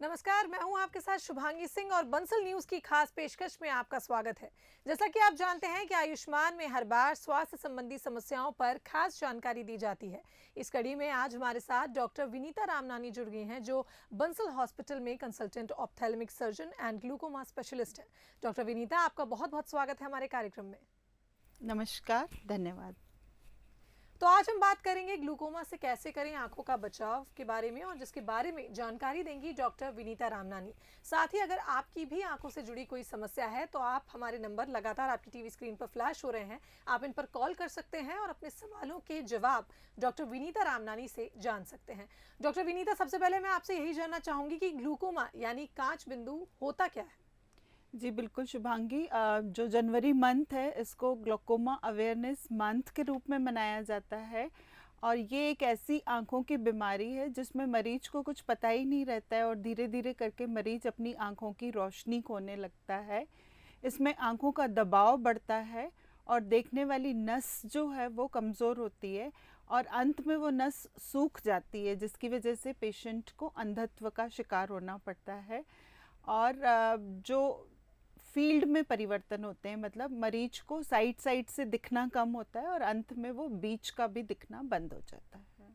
नमस्कार, मैं हूं आपके साथ शुभांगी सिंह और बंसल न्यूज की खास पेशकश में आपका स्वागत है। जैसा कि आप जानते हैं कि आयुष्मान में हर बार स्वास्थ्य संबंधी समस्याओं पर खास जानकारी दी जाती है। इस कड़ी में आज हमारे साथ डॉक्टर विनीता रामनानी जुड़ गई हैं, जो बंसल हॉस्पिटल में consultant ophthalmic surgeon and glaucoma specialist हैं। डॉक्टर विनीता, आपका बहुत बहुत स्वागत है हमारे कार्यक्रम में। नमस्कार, धन्यवाद। तो आज हम बात करेंगे ग्लूकोमा से कैसे करें आंखों का बचाव के बारे में, और जिसके बारे में जानकारी देंगी डॉक्टर विनीता रामनानी। साथ ही अगर आपकी भी आंखों से जुड़ी कोई समस्या है तो आप हमारे नंबर लगातार आपकी टीवी स्क्रीन पर फ्लैश हो रहे हैं, आप इन पर कॉल कर सकते हैं और अपने सवालों के जवाब डॉक्टर विनीता रामनानी से जान सकते हैं। डॉक्टर विनीता, सबसे पहले मैं आपसे यही जानना चाहूंगी कि ग्लूकोमा यानी कांच बिंदु होता क्या है? जी बिल्कुल शुभांगी, जो जनवरी मंथ है इसको ग्लोकोमा अवेयरनेस मंथ के रूप में मनाया जाता है। और ये एक ऐसी आंखों की बीमारी है जिसमें मरीज को कुछ पता ही नहीं रहता है और धीरे धीरे करके मरीज अपनी आंखों की रोशनी खोने लगता है। इसमें आंखों का दबाव बढ़ता है और देखने वाली नस जो है वो कमज़ोर होती है और अंत में वो नस सूख जाती है, जिसकी वजह से पेशेंट को अंधत्व का शिकार होना पड़ता है। और जो फील्ड में परिवर्तन होते हैं, मतलब मरीज को साइड से दिखना कम होता है और अंत में वो बीच का भी दिखना बंद हो जाता है।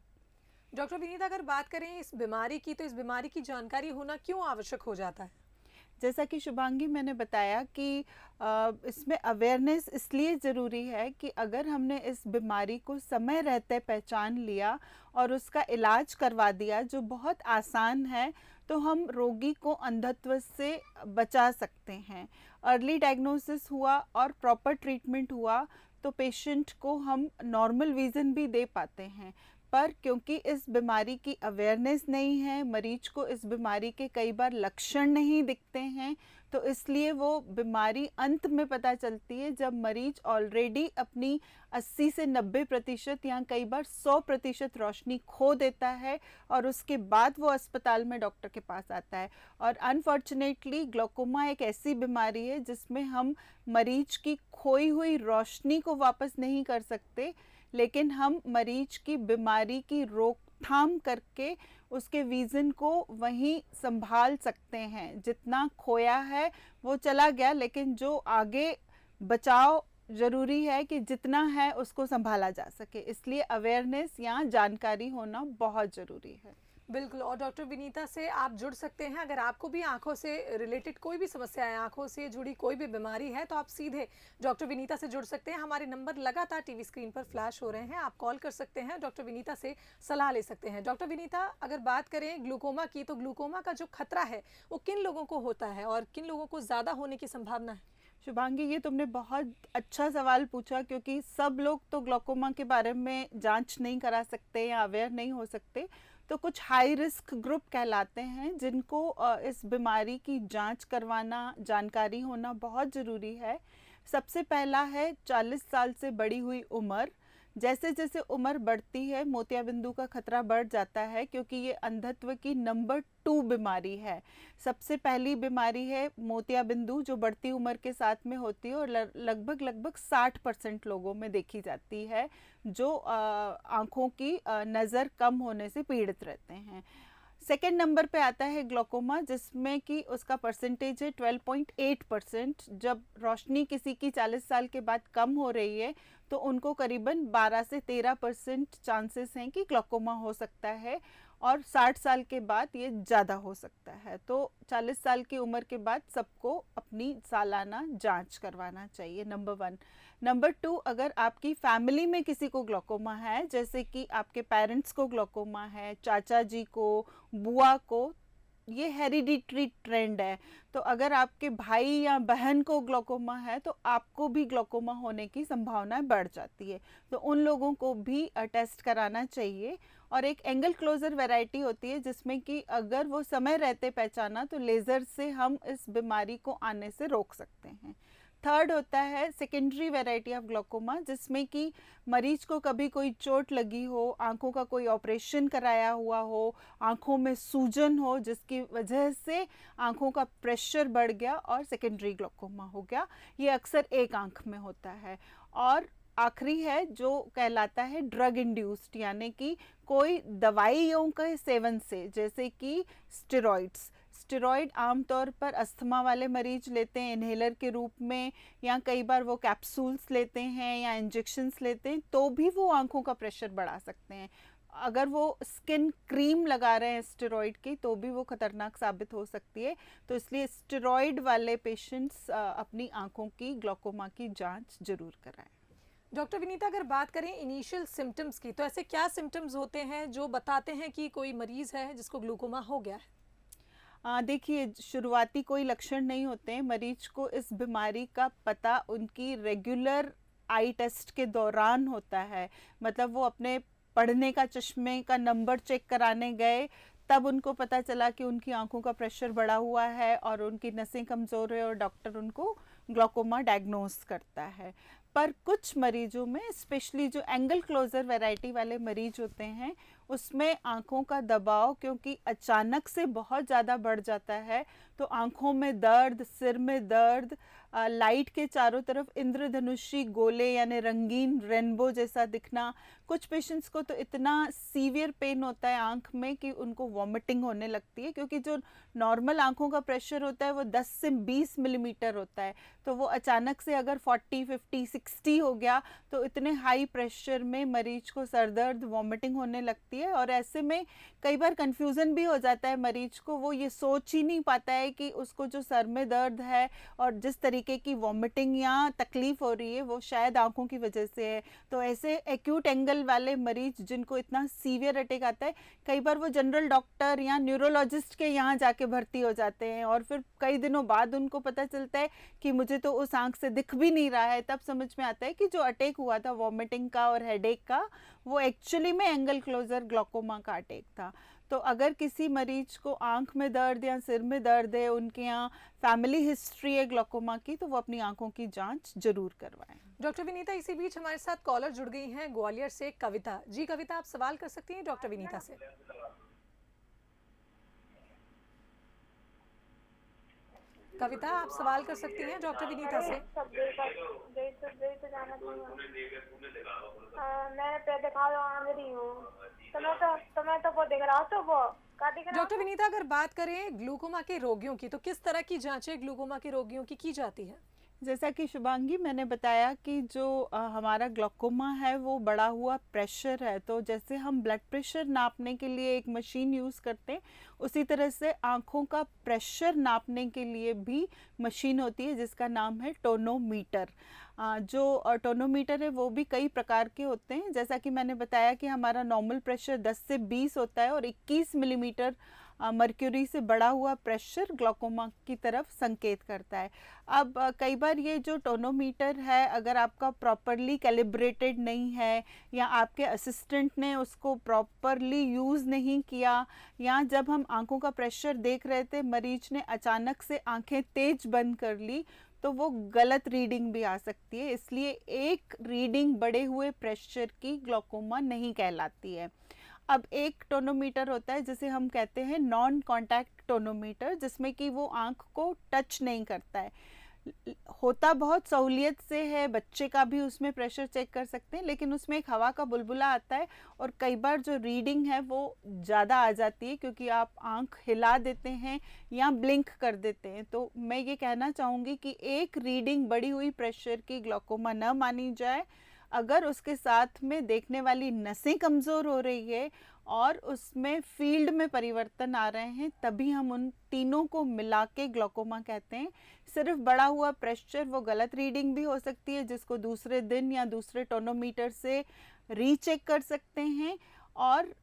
डॉक्टर विनीता, अगर बात करें इस बीमारी की, तो इस बीमारी की जानकारी होना क्यों आवश्यक हो जाता है? जैसा कि शुभांगी मैंने बताया कि इसमें अवेयरनेस इसलिए ज़रूरी है कि अगर हमने इस बीमारी को समय रहते पहचान लिया और उसका इलाज करवा दिया, जो बहुत आसान है, तो हम रोगी को अंधत्व से बचा सकते हैं। अर्ली डायग्नोसिस हुआ और प्रॉपर ट्रीटमेंट हुआ तो पेशेंट को हम नॉर्मल विज़न भी दे पाते हैं। पर क्योंकि इस बीमारी की अवेयरनेस नहीं है, मरीज को इस बीमारी के कई बार लक्षण नहीं दिखते हैं, तो इसलिए वो बीमारी अंत में पता चलती है जब मरीज ऑलरेडी अपनी 80 से 90% या कई बार 100% रोशनी खो देता है और उसके बाद वो अस्पताल में डॉक्टर के पास आता है। और अनफॉर्चुनेटली ग्लोकोमा एक ऐसी बीमारी है जिसमें हम मरीज की खोई हुई रोशनी को वापस नहीं कर सकते, लेकिन हम मरीज की बीमारी की रोकथाम करके उसके विज़न को वहीं संभाल सकते हैं। जितना खोया है वो चला गया, लेकिन जो आगे बचाव ज़रूरी है कि जितना है उसको संभाला जा सके, इसलिए अवेयरनेस या जानकारी होना बहुत ज़रूरी है। बिल्कुल, और डॉक्टर विनीता से आप जुड़ सकते हैं अगर आपको भी आंखों से रिलेटेड कोई भी समस्या है, आंखों से जुड़ी कोई भी बीमारी है, तो आप सीधे डॉक्टर विनीता से जुड़ सकते हैं। हमारे नंबर लगातार टीवी स्क्रीन पर फ्लैश हो रहे हैं, आप कॉल कर सकते हैं, डॉक्टर विनीता से सलाह ले सकते हैं। डॉक्टर विनीता, अगर बात करें ग्लूकोमा की, तो ग्लूकोमा का जो खतरा है वो किन लोगों को होता है और किन लोगों को ज़्यादा होने की संभावना है? शुभांगी, ये तुमने बहुत अच्छा सवाल पूछा, क्योंकि सब लोग तो ग्लोकोमा के बारे में जांच नहीं करा सकते या अवेयर नहीं हो सकते। तो कुछ हाई रिस्क ग्रुप कहलाते हैं जिनको इस बीमारी की जांच करवाना, जानकारी होना बहुत ज़रूरी है। सबसे पहला है 40 साल से बढ़ी हुई उम्र। जैसे जैसे उम्र बढ़ती है मोतियाबिंदु का खतरा बढ़ जाता है, क्योंकि ये अंधत्व की नंबर 2 बीमारी है। सबसे पहली बीमारी है मोतियाबिंदु, जो बढ़ती उम्र के साथ में होती है और लगभग 60% लोगों में देखी जाती है, जो आँखों की नज़र कम होने से पीड़ित रहते हैं। सेकेंड नंबर पे आता है ग्लोकोमा, जिसमें कि उसका परसेंटेज है 12.8%। जब रोशनी किसी की 40 साल के बाद कम हो रही है तो उनको करीबन 12 से 13% चांसेस हैं कि ग्लोकोमा हो सकता है, और 60 साल के बाद ये ज़्यादा हो सकता है। तो 40 साल की उम्र के बाद सबको अपनी सालाना जांच करवाना चाहिए, नंबर 1। नंबर 2, अगर आपकी फैमिली में किसी को ग्लोकोमा है, जैसे कि आपके पेरेंट्स को ग्लोकोमा है, चाचा जी को, बुआ को, ये हेरिडिटरी ट्रेंड है, तो अगर आपके भाई या बहन को ग्लोकोमा है तो आपको भी ग्लोकोमा होने की संभावना बढ़ जाती है। तो उन लोगों को भी टेस्ट कराना चाहिए। और एक एंगल क्लोजर वैरायटी होती है जिसमें कि अगर वो समय रहते पहचाना तो लेज़र से हम इस बीमारी को आने से रोक सकते हैं। थर्ड होता है सेकेंडरी वैरायटी ऑफ ग्लोकोमा, जिसमें कि मरीज को कभी कोई चोट लगी हो, आंखों का कोई ऑपरेशन कराया हुआ हो, आंखों में सूजन हो जिसकी वजह से आंखों का प्रेशर बढ़ गया और सेकेंडरी ग्लोकोमा हो गया। ये अक्सर एक आंख में होता है। और आखिरी है जो कहलाता है ड्रग इंड्यूस्ड, यानी कि कोई दवाइयों के सेवन से, जैसे कि स्टेरॉइड आमतौर पर अस्थमा वाले मरीज लेते हैं इन्हेलर के रूप में, या कई बार वो कैप्सूल्स लेते हैं या इंजेक्शंस लेते हैं, तो भी वो आंखों का प्रेशर बढ़ा सकते हैं। अगर वो स्किन क्रीम लगा रहे हैं स्टेरॉइड की तो भी वो खतरनाक साबित हो सकती है। तो इसलिए स्टेरॉइड वाले पेशेंट्स अपनी आंखों की ग्लूकोमा की जांच जरूर कराएं। डॉक्टर विनीता, अगर बात करें इनिशियल सिम्टम्स की, तो ऐसे क्या सिम्टम्स होते हैं जो बताते हैं कि कोई मरीज है जिसको ग्लूकोमा हो गया है? देखिए, शुरुआती कोई लक्षण नहीं होते हैं। मरीज को इस बीमारी का पता उनकी रेगुलर आई टेस्ट के दौरान होता है। मतलब वो अपने पढ़ने का चश्मे का नंबर चेक कराने गए, तब उनको पता चला कि उनकी आंखों का प्रेशर बढ़ा हुआ है और उनकी नसें कमज़ोर है और डॉक्टर उनको ग्लूकोमा डायग्नोस करता है। पर कुछ मरीजों में, स्पेशली जो एंगल क्लोजर वैरायटी वाले मरीज होते हैं, उसमें आंखों का दबाव क्योंकि अचानक से बहुत ज़्यादा बढ़ जाता है, तो आंखों में दर्द, सिर में दर्द, लाइट के चारों तरफ इंद्रधनुषी गोले यानी रंगीन रेनबो जैसा दिखना। कुछ पेशेंट्स को तो इतना सीवियर पेन होता है आंख में कि उनको वॉमिटिंग होने लगती है, क्योंकि जो नॉर्मल आंखों का प्रेशर होता है वो 10 से 20 मिलीमीटर होता है, तो वो अचानक से अगर 40, 50, 60 हो गया तो इतने हाई प्रेशर में मरीज को सर दर्द, वॉमिटिंग होने लगती है। और ऐसे में कई बार कंफ्यूजन भी हो जाता है मरीज को, वो ये सोच ही नहीं पाता है कि उसको जो सर में दर्द है और जिस तरीके की वॉमिटिंग या तकलीफ हो रही है वो शायद आंखों की वजह से है। तो ऐसे एक्यूट एंगल वाले मरीज जिनको इतना सीवियर अटैक आता है, कई बार वो जनरल डॉक्टर या न्यूरोलॉजिस्ट के यहाँ जाके भर्ती हो जाते हैं और फिर कई दिनों बाद उनको पता चलता है कि मुझे तो उस आंख से दिख भी नहीं रहा है। तब समझ में आता है कि जो अटैक हुआ था वॉमिटिंग का और हेडेक का, वो एक्चुअली में एंगल क्लोजर ग्लूकोमा का अटैक था। तो अगर किसी मरीज को आंख में दर्द या सिर में दर्द है, उनके यहाँ फैमिली हिस्ट्री है ग्लूकोमा की, तो वो अपनी आंखों की जांच जरूर करवाएं। डॉक्टर विनीता, इसी बीच हमारे साथ कॉलर जुड़ गई हैं ग्वालियर से कविता जी। कविता, आप सवाल कर सकती हैं डॉक्टर विनीता से। कविता, आप सवाल कर सकती हैं डॉक्टर विनीता से। डॉक्टर विनीता, अगर बात करें ग्लूकोमा के रोगियों की, तो किस तरह की जांचें ग्लूकोमा के रोगियों की जाती है? जैसा कि शुभांगी मैंने बताया कि जो हमारा ग्लूकोमा है वो बढ़ा हुआ प्रेशर है, तो जैसे हम ब्लड प्रेशर नापने के लिए एक मशीन यूज़ करते हैं, उसी तरह से आँखों का प्रेशर नापने के लिए भी मशीन होती है जिसका नाम है टोनोमीटर। जो टोनोमीटर है वो भी कई प्रकार के होते हैं। जैसा कि मैंने बताया कि हमारा नॉर्मल प्रेशर 10 से 20 होता है और 21 मिलीमीटर मर्क्यूरी से बढ़ा हुआ प्रेशर ग्लूकोमा की तरफ संकेत करता है। अब कई बार ये जो टोनोमीटर है, अगर आपका प्रॉपरली कैलिब्रेटेड नहीं है या आपके असिस्टेंट ने उसको प्रॉपरली यूज़ नहीं किया, या जब हम आंखों का प्रेशर देख रहे थे मरीज ने अचानक से आंखें तेज बंद कर ली, तो वो गलत रीडिंग भी आ सकती है। इसलिए एक रीडिंग बढ़े हुए प्रेशर की ग्लूकोमा नहीं कहलाती है। अब एक टोनोमीटर होता है जिसे हम कहते हैं नॉन कॉन्टैक्ट टोनोमीटर, जिसमें कि वो आँख को टच नहीं करता है। होता बहुत सहूलियत से है, बच्चे का भी उसमें प्रेशर चेक कर सकते हैं, लेकिन उसमें एक हवा का बुलबुला आता है और कई बार जो रीडिंग है वो ज़्यादा आ जाती है क्योंकि आप आंख हिला देते हैं या ब्लिंक कर देते हैं। तो मैं ये कहना चाहूँगी कि एक रीडिंग बढ़ी हुई प्रेशर की ग्लूकोमा न मानी जाए। अगर उसके साथ में देखने वाली नसें कमज़ोर हो रही है और उसमें फील्ड में परिवर्तन आ रहे हैं, तभी हम उन तीनों को मिला के ग्लूकोमा कहते हैं। सिर्फ बढ़ा हुआ प्रेशर वो गलत रीडिंग भी हो सकती है, जिसको दूसरे दिन या दूसरे टोनोमीटर से रीचेक कर सकते हैं। और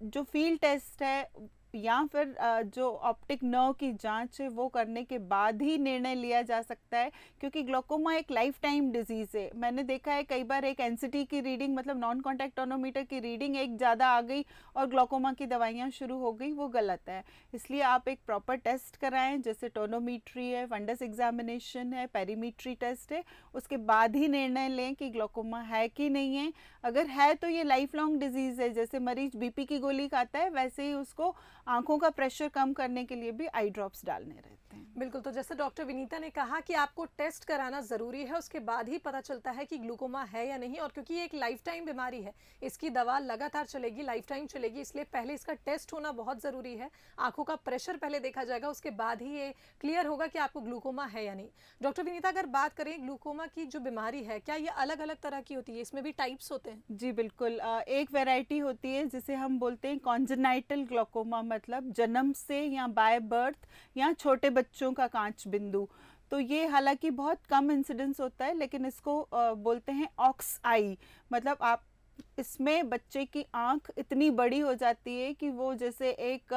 जो फील्ड टेस्ट है या फिर जो ऑप्टिक नर्व की जांच है वो करने के बाद ही निर्णय लिया जा सकता है, क्योंकि ग्लूकोमा एक लाइफ टाइम डिजीज़ है। मैंने देखा है कई बार एक एनसीटी की रीडिंग, मतलब नॉन कॉन्टैक्ट टोनोमीटर की रीडिंग एक ज़्यादा आ गई और ग्लूकोमा की दवाइयाँ शुरू हो गई, वो गलत है। इसलिए आप एक प्रॉपर टेस्ट कराएं, जैसे टोनोमीट्री है, फंडस एग्जामिनेशन है, पेरीमीट्री टेस्ट है, उसके बाद ही निर्णय लें कि ग्लूकोमा है कि नहीं है। अगर है तो ये लाइफ लॉन्ग डिजीज़ है। जैसे मरीज बीपी की गोली खाता है, वैसे ही उसको आंखों का प्रेशर कम करने के लिए भी आई ड्रॉप्स डालने रहते हैं। सकते हैं। बिल्कुल, तो जैसे डॉक्टर विनीता ने कहा कि आपको टेस्ट कराना ज़रूरी है, उसके बाद ही पता चलता है कि ग्लूकोमा है या नहीं, और क्योंकि ये एक लाइफ टाइम बीमारी है, इसकी दवा लगातार चलेगी, लाइफ टाइम चलेगी, इसलिए पहले इसका टेस्ट होना बहुत ज़रूरी है। आँखों का प्रेशर पहले देखा जाएगा, उसके बाद ही ये क्लियर होगा कि आपको ग्लूकोमा है या नहीं। डॉक्टर विनीता, अगर बात करें ग्लूकोमा की जो बीमारी है, क्या ये अलग-अलग तरह की होती है? इसमें भी टाइप्स होते हैं? जी बिल्कुल, एक वैरायटी होती है जिसे हम बोलते हैं कॉन्जेनाइटल ग्लोकोमा, मतलब जन्म से या बाय बर्थ या छोटे बच्चों का कांच बिंदु। तो ये हालांकि बहुत कम इंसिडेंस होता है, लेकिन इसको बोलते हैं ऑक्स आई, मतलब आप इसमें बच्चे की आंख इतनी बड़ी हो जाती है कि वो जैसे एक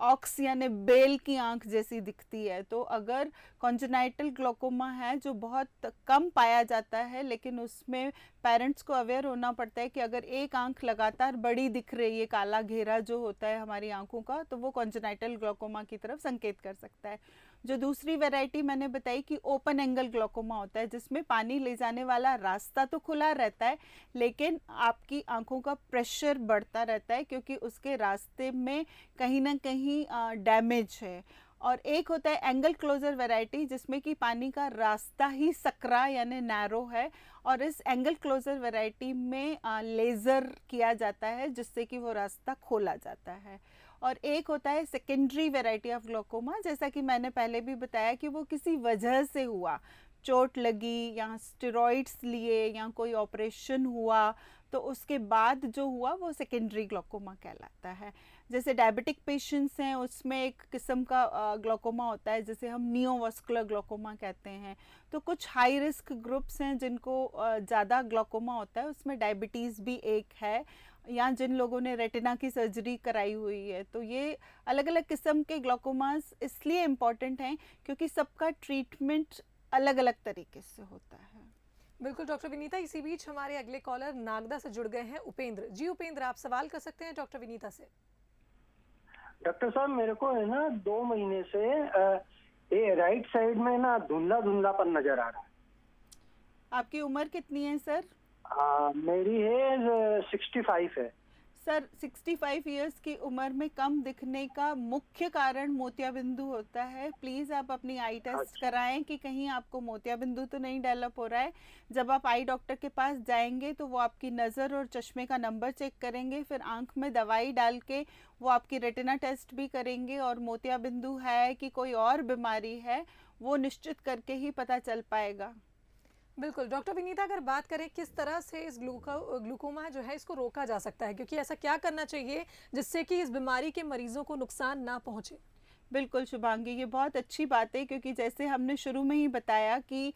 ऑक्स यानी बेल की आंख जैसी दिखती है। तो अगर कॉन्जेनाइटल ग्लोकोमा है जो बहुत कम पाया जाता है, लेकिन उसमें पेरेंट्स को अवेयर होना पड़ता है कि अगर एक आंख लगातार बड़ी दिख रही है, काला घेरा जो होता है हमारी आंखों का, तो वो कॉन्जेनाइटल ग्लोकोमा की तरफ संकेत कर सकता है। जो दूसरी वैरायटी मैंने बताई कि ओपन एंगल ग्लोकोमा होता है, जिसमें पानी ले जाने वाला रास्ता तो खुला रहता है, लेकिन आपकी आंखों का प्रेशर बढ़ता रहता है क्योंकि उसके रास्ते में कहीं ना कहीं डैमेज है। और एक होता है एंगल क्लोजर वैरायटी, जिसमें कि पानी का रास्ता ही सकरा यानी नैरो है, और इस एंगल क्लोजर वैरायटी में लेज़र किया जाता है जिससे कि वो रास्ता खोला जाता है। और एक होता है सेकेंडरी वैरायटी ऑफ ग्लोकोमा, जैसा कि मैंने पहले भी बताया कि वो किसी वजह से हुआ, चोट लगी या स्टेरॉइड्स लिए या कोई ऑपरेशन हुआ, तो उसके बाद जो हुआ वो सेकेंडरी ग्लोकोमा कहलाता है। जैसे डायबिटिक पेशेंट्स हैं, उसमें एक किस्म का ग्लोकोमा होता है जिसे हम नियोवास्कुलर ग्लोकोमा कहते हैं। तो कुछ हाई रिस्क ग्रुप्स हैं जिनको ज़्यादा ग्लोकोमा होता है, उसमें डायबिटीज़ भी एक है, या जिन लोगों ने रेटिना की सर्जरी कराई हुई है। तो ये अलग अलग किस्म के ग्लोकोमास इसलिए इम्पॉर्टेंट हैं क्योंकि सबका ट्रीटमेंट अलग अलग तरीके से होता है। बिल्कुल डॉक्टर विनीता, इसी बीच हमारे अगले कॉलर नागदा से जुड़ गए हैं, उपेंद्र जी। उपेंद्र, आप सवाल कर सकते हैं डॉक्टर विनीता से। डॉक्टर साहब, मेरे को है ना 2 महीने से ये राइट साइड में ना धुंधला धुंधलापन नजर आ रहा है। आपकी उम्र कितनी है सर? मेरी है 65 है। सर 65 इयर्स की उम्र में कम दिखने का मुख्य कारण मोतियाबिंदु होता है। प्लीज़ आप अपनी आई टेस्ट कराएं कि कहीं आपको मोतियाबिंदु तो नहीं डेवलप हो रहा है। जब आप आई डॉक्टर के पास जाएंगे तो वो आपकी नज़र और चश्मे का नंबर चेक करेंगे, फिर आंख में दवाई डाल के वो आपकी रेटिना टेस्ट भी करेंगे, और मोतियाबिंदु है कि कोई और बीमारी है वो निश्चित करके ही पता चल पाएगा। बिल्कुल डॉक्टर विनीता, अगर बात करें किस तरह से इस ग्लूकोमा जो है इसको रोका जा सकता है, क्योंकि ऐसा क्या करना चाहिए जिससे कि इस बीमारी के मरीजों को नुकसान ना पहुंचे? बिल्कुल शुभांगी, ये बहुत अच्छी बात है क्योंकि जैसे हमने शुरू में ही बताया कि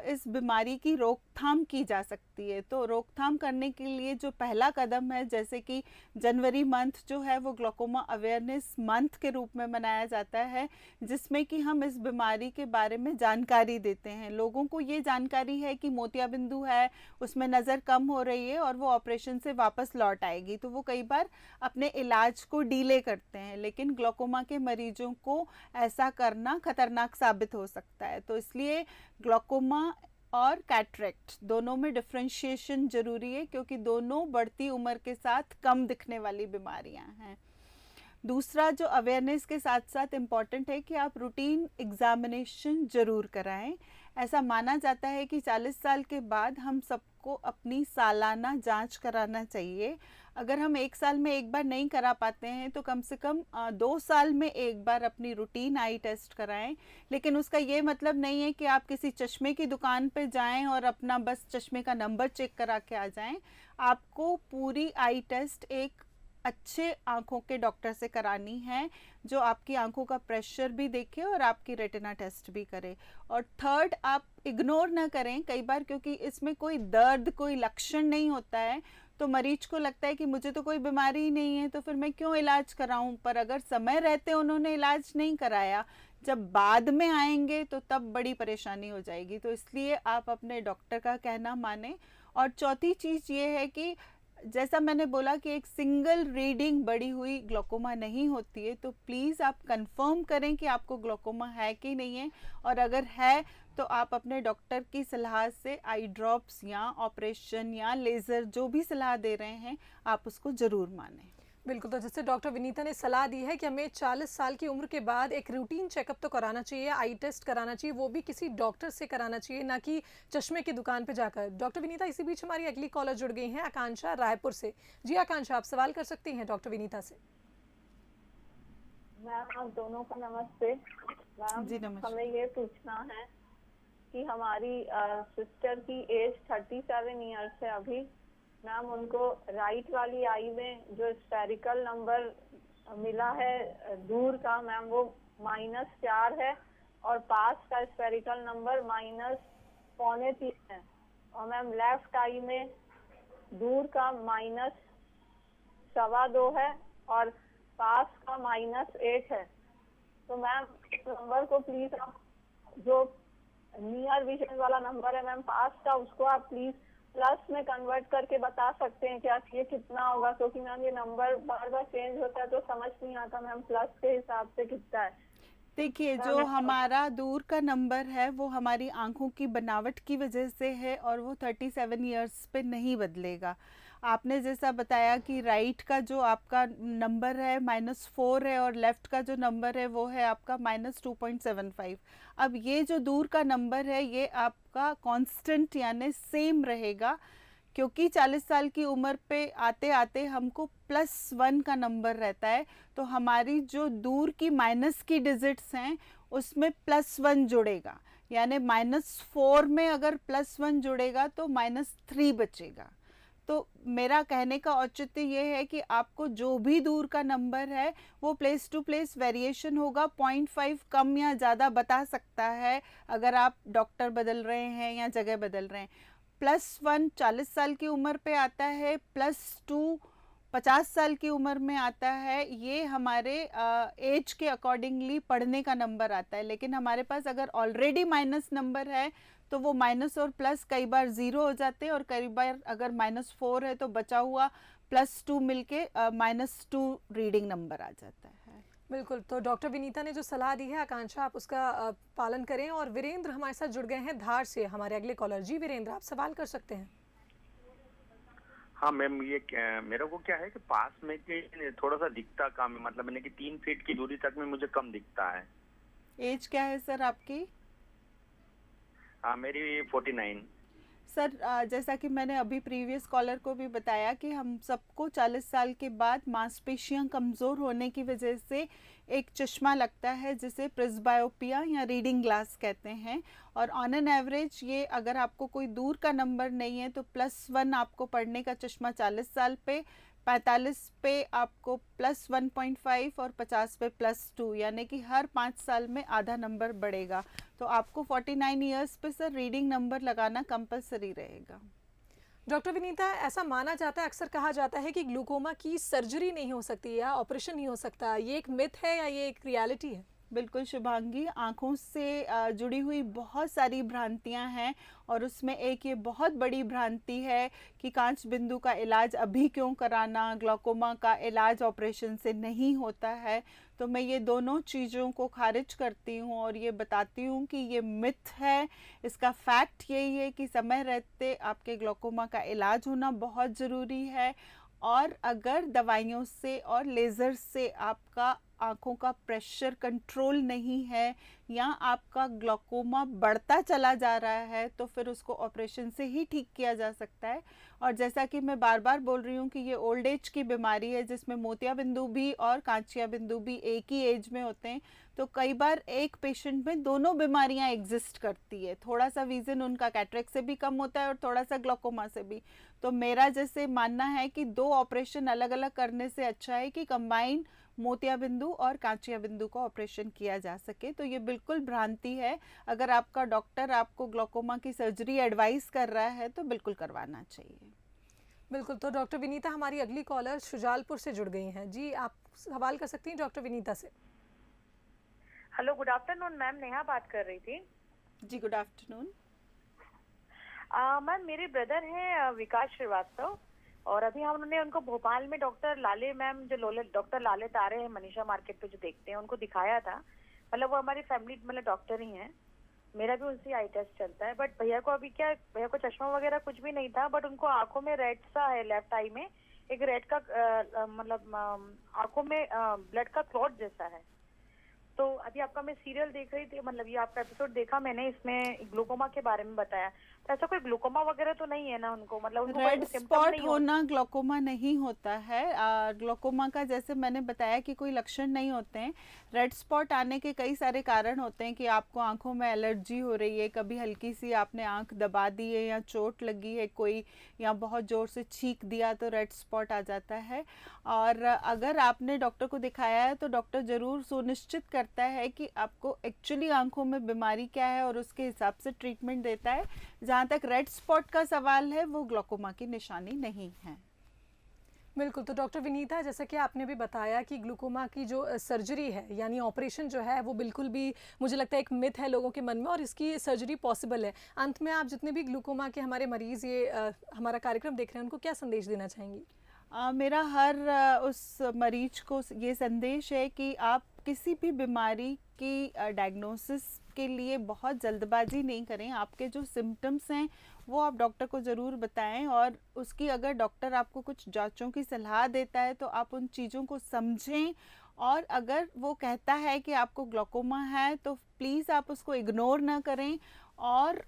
इस बीमारी की रोकथाम की जा सकती है। तो रोकथाम करने के लिए जो पहला कदम है, जैसे कि जनवरी मंथ जो है वो ग्लोकोमा अवेयरनेस मंथ के रूप में मनाया जाता है, जिसमें कि हम इस बीमारी के बारे में जानकारी देते हैं। लोगों को ये जानकारी है कि मोतियाबिंदु है, उसमें नज़र कम हो रही है और वो ऑपरेशन से वापस लौट आएगी, तो वो कई बार अपने इलाज को डिले करते हैं, लेकिन ग्लोकोमा के मरीजों को ऐसा करना खतरनाक साबित हो सकता है। तो इसलिए ग्लोकोमा और कैटरेक्ट दोनों में डिफरेंशिएशन जरूरी है, क्योंकि दोनों बढ़ती उम्र के साथ कम दिखने वाली बीमारियां हैं। दूसरा जो अवेयरनेस के साथ साथ इम्पॉर्टेंट है कि आप रूटीन एग्जामिनेशन जरूर कराएं। ऐसा माना जाता है कि 40 साल के बाद हम सबको अपनी सालाना जांच कराना चाहिए। अगर हम 1 साल में एक बार नहीं करा पाते हैं तो कम से कम 2 साल में एक बार अपनी रूटीन आई टेस्ट कराएं। लेकिन उसका ये मतलब नहीं है कि आप किसी चश्मे की दुकान पे जाएं और अपना बस चश्मे का नंबर चेक करा के आ जाएं। आपको पूरी आई टेस्ट एक अच्छे आंखों के डॉक्टर से करानी है, जो आपकी आंखों का प्रेशर भी देखे और आपकी रेटिना टेस्ट भी करे। और थर्ड, आप इग्नोर ना करें कई बार, क्योंकि इसमें कोई दर्द, कोई लक्षण नहीं होता है, तो मरीज को लगता है कि मुझे तो कोई बीमारी ही नहीं है, तो फिर मैं क्यों इलाज कराऊं। पर अगर समय रहते उन्होंने इलाज नहीं कराया, जब बाद में आएंगे तो तब बड़ी परेशानी हो जाएगी। तो इसलिए आप अपने डॉक्टर का कहना माने। और चौथी चीज़ ये है कि जैसा मैंने बोला कि एक सिंगल रीडिंग बढ़ी हुई ग्लोकोमा नहीं होती है, तो प्लीज़ आप कंफर्म करें कि आपको ग्लोकोमा है कि नहीं है, और अगर है तो आप अपने डॉक्टर की सलाह से आई ड्रॉप्स या ऑपरेशन या लेज़र जो भी सलाह दे रहे हैं आप उसको ज़रूर मानें। बिल्कुल, तो जैसे डॉक्टर विनीता ने सलाह दी है कि हमें 40 साल की उम्र के बाद एक रूटीन चेकअप तो कराना चाहिए, आई टेस्ट कराना चाहिए, वो भी किसी डॉक्टर से कराना चाहिए, ना कि चश्मे की दुकान पे जाकर। डॉक्टर विनीता, इसी बीच हमारी अगली कॉलर जुड़ गई हैं, आकांक्षा रायपुर से। जी आकांक्षा, आप सवाल कर सकती हैं डॉक्टर विनीता से। मैम आप दोनों को नमस्ते। मैम जी नमस्ते। हमें ये पूछना है कि हमारी सिस्टर की एज 37 ईयर्स है अभी। मैम उनको राइट वाली आई में जो स्फेरिकल नंबर मिला है दूर का, मैम वो -4 है और पास का स्फेरिकल नंबर -3.25 है। और मैम लेफ्ट आई में दूर का -2.25 है और पास का -8 है। तो मैम इस नंबर को प्लीज आप, जो नियर विजन वाला नंबर है मैम पास का, उसको आप प्लीज प्लस में कन्वर्ट करके बता सकते हैं क्या ये कितना होगा? क्योंकि मैम ये नंबर बार बार चेंज होता है तो समझ नहीं आता मैम प्लस के हिसाब से कितना है। देखिए, जो हमारा दूर का नंबर है वो हमारी आंखों की बनावट की वजह से है और वो 37 इयर्स पे नहीं बदलेगा। आपने जैसा बताया कि राइट का जो आपका नंबर है -4 है और लेफ़्ट का जो नंबर है वो है आपका -2.75। अब ये जो दूर का नंबर है ये आपका कांस्टेंट यानी सेम रहेगा, क्योंकि 40 साल की उम्र पे आते आते हमको +1 का नंबर रहता है। तो हमारी जो दूर की माइनस की डिजिट्स हैं उसमें +1 जुड़ेगा, यानी -4 में अगर +1 जुड़ेगा तो -3 बचेगा। तो मेरा कहने का औचित्य ये है कि आपको जो भी दूर का नंबर है वो प्लेस टू प्लेस वेरिएशन होगा, 0.5 कम या ज़्यादा बता सकता है अगर आप डॉक्टर बदल रहे हैं या जगह बदल रहे हैं। +1 40 साल की उम्र पे आता है, +2 50 साल की उम्र में आता है। ये हमारे एज के अकॉर्डिंगली पढ़ने का नंबर आता है, लेकिन हमारे पास अगर ऑलरेडी माइनस नंबर है तो वो माइनस और प्लस कई बार 0 हो जाते हैं और कई बार अगर -4 है तो बचा हुआ +2 मिलके -2 रीडिंग नंबर आ जाता है। बिल्कुल, तो डॉक्टर विनीता ने जो सलाह दी है आकांक्षा, आप उसका पालन करें। और वीरेंद्र हमारे साथ जुड़ गए हैं धार से, हमारे अगले कॉलर। जी वीरेंद्र, आप सवाल कर सकते हैं। हाँ मैम, ये मेरे को क्या है कि पास में कि थोड़ा सा दिखता कम है, मतलब मैंने कि 3 फीट की दूरी तक में मुझे कम दिखता है। एज क्या है सर आपकी? हाँ मेरी 49। सर जैसा कि मैंने अभी प्रीवियस कॉलर को भी बताया कि हम सबको 40 साल के बाद मांसपेशियां कमज़ोर होने की वजह से एक चश्मा लगता है जिसे प्रेस्बायोपिया या रीडिंग ग्लास कहते हैं। और ऑन एन एवरेज ये अगर आपको कोई दूर का नंबर नहीं है तो +1 आपको पढ़ने का चश्मा 40 साल पे, 45 पे आपको +1.5 और 50 पे +2, यानी कि हर 5 साल में आधा नंबर बढ़ेगा। तो आपको 49 इयर्स पे सर रीडिंग नंबर लगाना कंपलसरी रहेगा। डॉक्टर विनीता, ऐसा माना जाता है, अक्सर कहा जाता है कि ग्लूकोमा की सर्जरी नहीं हो सकती या ऑपरेशन नहीं हो सकता, ये एक मिथ है या ये एक रियलिटी है? बिल्कुल शुभांगी, आँखों से जुड़ी हुई बहुत सारी भ्रांतियां हैं और उसमें एक ये बहुत बड़ी भ्रांति है कि कांच बिंदु का इलाज अभी क्यों कराना, ग्लूकोमा का इलाज ऑपरेशन से नहीं होता है। तो मैं ये दोनों चीज़ों को खारिज करती हूँ और ये बताती हूँ कि ये मिथ है। इसका फैक्ट यही है कि समय रहते आपके ग्लूकोमा का इलाज होना बहुत ज़रूरी है, और अगर दवाइयों से और लेज़र से आपका आँखों का प्रेशर कंट्रोल नहीं है या आपका ग्लूकोमा बढ़ता चला जा रहा है तो फिर उसको ऑपरेशन से ही ठीक किया जा सकता है। और जैसा कि मैं बार बार बोल रही हूँ कि ये ओल्ड एज की बीमारी है जिसमें मोतिया बिंदु भी और कांचिया बिंदु भी एक ही एज में होते हैं, तो कई बार एक पेशेंट में दोनों बीमारियां एग्जिस्ट करती है। थोड़ा सा विजन उनका कैटरेक्ट से भी कम होता है और थोड़ा सा ग्लूकोमा से भी। तो मेरा जैसे मानना है कि 2 ऑपरेशन अलग अलग करने से अच्छा है कि कंबाइन मोतिया बिंदु और कांचिया बिंदु का ऑपरेशन किया जा सके। तो ये बिल्कुल भ्रांति है। अगर आपका डॉक्टर आपको ग्लूकोमा की सर्जरी एडवाइस कर रहा है तो बिल्कुल करवाना चाहिए। बिल्कुल, तो डॉक्टर विनीता हमारी अगली कॉलर शुजालपुर से जुड़ गई हैं। जी, आप सवाल कर सकती हैं डॉक्टर विनीता से। Hello, good afternoon ma'am, Neha बात कर रही थी। जी गुड आफ्टरनून। मैम मेरे ब्रदर हैं विकास श्रीवास्तव, और अभी हमने उनको भोपाल में डॉक्टर लाले मैम, जो डॉक्टर लाले तारे हैं मनीषा मार्केट पे जो देखते हैं, उनको दिखाया था। मतलब वो हमारी फैमिली मतलब डॉक्टर ही हैं। मेरा भी उनसे आई टेस्ट चलता है। बट भैया को अभी क्या, भैया को चश्मा वगैरह कुछ भी नहीं था, बट उनको आंखों में रेड सा है लेफ्ट आई में, एक रेड का मतलब आंखों में ब्लड का क्लॉट जैसा है। तो अभी आपका मैं सीरियल देख रही थी, मतलब ये आपका एपिसोड देखा मैंने, इसमें ग्लूकोमा के बारे में बताया। तो ऐसा कोई ग्लूकोमा वगैरह तो नहीं है ना उनको, मतलब उनको रेड कोई symptom स्पॉट नहीं होना ग्लोकोमा नहीं होता है। ग्लोकोमा का जैसे मैंने बताया कि कोई लक्षण नहीं होते हैं। रेड स्पॉट आने के कई सारे कारण होते हैं कि आपको आंखों में एलर्जी हो रही है, कभी हल्की सी आपने आंख दबा दी है या चोट लगी है कोई, या बहुत ज़ोर से छींक दिया तो रेड स्पॉट आ जाता है। और अगर आपने डॉक्टर को दिखाया है तो डॉक्टर ज़रूर सुनिश्चित करता है कि आपको एक्चुअली आंखों में बीमारी क्या है और उसके हिसाब से ट्रीटमेंट देता है। जहाँ तक रेड स्पॉट का सवाल है, वो ग्लोकोमा की निशानी नहीं है। बिल्कुल। तो डॉक्टर विनीता, जैसा कि आपने भी बताया कि ग्लूकोमा की जो सर्जरी है यानी ऑपरेशन जो है वो बिल्कुल भी मुझे लगता है एक मिथ है लोगों के मन में, और इसकी सर्जरी पॉसिबल है। अंत में आप जितने भी ग्लूकोमा के हमारे मरीज़ ये हमारा कार्यक्रम देख रहे हैं उनको क्या संदेश देना चाहेंगी? मेरा हर उस मरीज को ये संदेश है कि आप किसी भी बीमारी की डायग्नोसिस के लिए बहुत जल्दबाजी नहीं करें। आपके जो सिम्टम्स हैं वो आप डॉक्टर को ज़रूर बताएं, और उसकी अगर डॉक्टर आपको कुछ जांचों की सलाह देता है तो आप उन चीज़ों को समझें। और अगर वो कहता है कि आपको ग्लोकोमा है तो प्लीज़ आप उसको इग्नोर ना करें और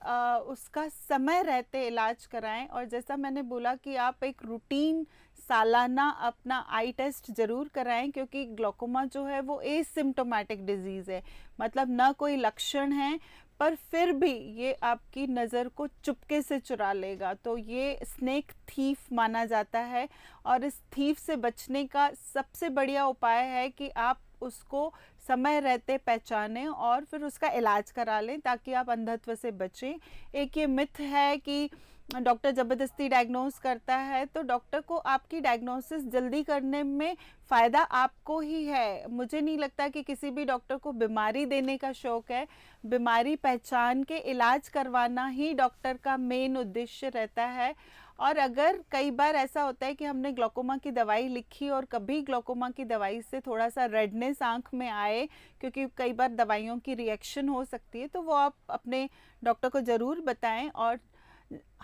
उसका समय रहते इलाज कराएं। और जैसा मैंने बोला कि आप एक रूटीन सालाना अपना आई टेस्ट ज़रूर कराएं, क्योंकि ग्लोकोमा जो है वो एसिम्प्टोमेटिक डिजीज़ है, मतलब ना कोई लक्षण है पर फिर भी ये आपकी नज़र को चुपके से चुरा लेगा। तो ये स्नेक थीफ माना जाता है, और इस थीफ से बचने का सबसे बढ़िया उपाय है कि आप उसको समय रहते पहचानें और फिर उसका इलाज करा लें ताकि आप अंधत्व से बचें। एक ये मिथ है कि डॉक्टर ज़बरदस्ती डायग्नोस करता है, तो डॉक्टर को आपकी डायग्नोसिस जल्दी करने में फ़ायदा आपको ही है। मुझे नहीं लगता कि किसी भी डॉक्टर को बीमारी देने का शौक़ है। बीमारी पहचान के इलाज करवाना ही डॉक्टर का मेन उद्देश्य रहता है। और अगर कई बार ऐसा होता है कि हमने ग्लोकोमा की दवाई लिखी और कभी ग्लोकोमा की दवाई से थोड़ा सा रेडनेस आँख में आए, क्योंकि कई बार दवाइयों की रिएक्शन हो सकती है, तो वो आप अपने डॉक्टर को ज़रूर बताएं। और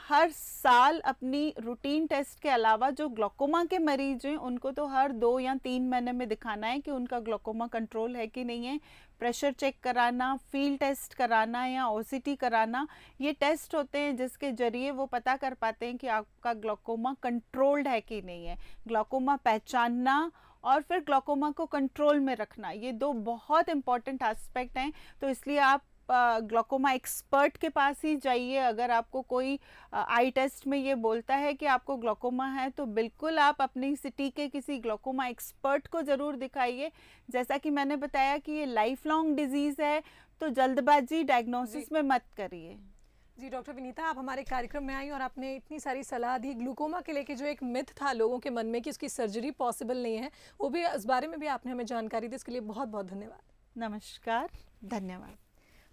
हर साल अपनी रूटीन टेस्ट के अलावा जो ग्लोकोमा के मरीज हैं उनको तो हर 2 या 3 महीने में दिखाना है कि उनका ग्लोकोमा कंट्रोल है कि नहीं है। प्रेशर चेक कराना, फील्ड टेस्ट कराना या ओसीटी कराना, ये टेस्ट होते हैं जिसके ज़रिए वो पता कर पाते हैं कि आपका ग्लोकोमा कंट्रोल्ड है कि नहीं है। ग्लोकोमा पहचानना और फिर ग्लोकोमा को कंट्रोल में रखना, ये 2 बहुत इंपॉर्टेंट एस्पेक्ट हैं। तो इसलिए आप ग्लोकोमा एक्सपर्ट के पास ही जाइए। अगर आपको कोई आई टेस्ट में ये बोलता है कि आपको ग्लोकोमा है तो बिल्कुल आप अपनी सिटी के किसी ग्लोकोमा एक्सपर्ट को ज़रूर दिखाइए। जैसा कि मैंने बताया कि ये लाइफ लॉन्ग डिजीज़ है, तो जल्दबाजी डायग्नोसिस में मत करिए। जी डॉक्टर विनीता, आप हमारे कार्यक्रम में आई और आपने इतनी सारी सलाह दी। ग्लूकोमा के लेके जो एक मिथ था लोगों के मन में कि उसकी सर्जरी पॉसिबल नहीं है, वो भी इस बारे में भी आपने हमें जानकारी दी, इसके लिए बहुत बहुत धन्यवाद। नमस्कार, धन्यवाद।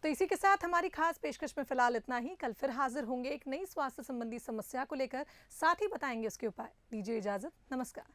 तो इसी के साथ हमारी खास पेशकश में फिलहाल इतना ही। कल फिर हाजिर होंगे एक नई स्वास्थ्य संबंधी समस्या को लेकर, साथ ही बताएंगे उसके उपाय। दीजिए इजाजत, नमस्कार।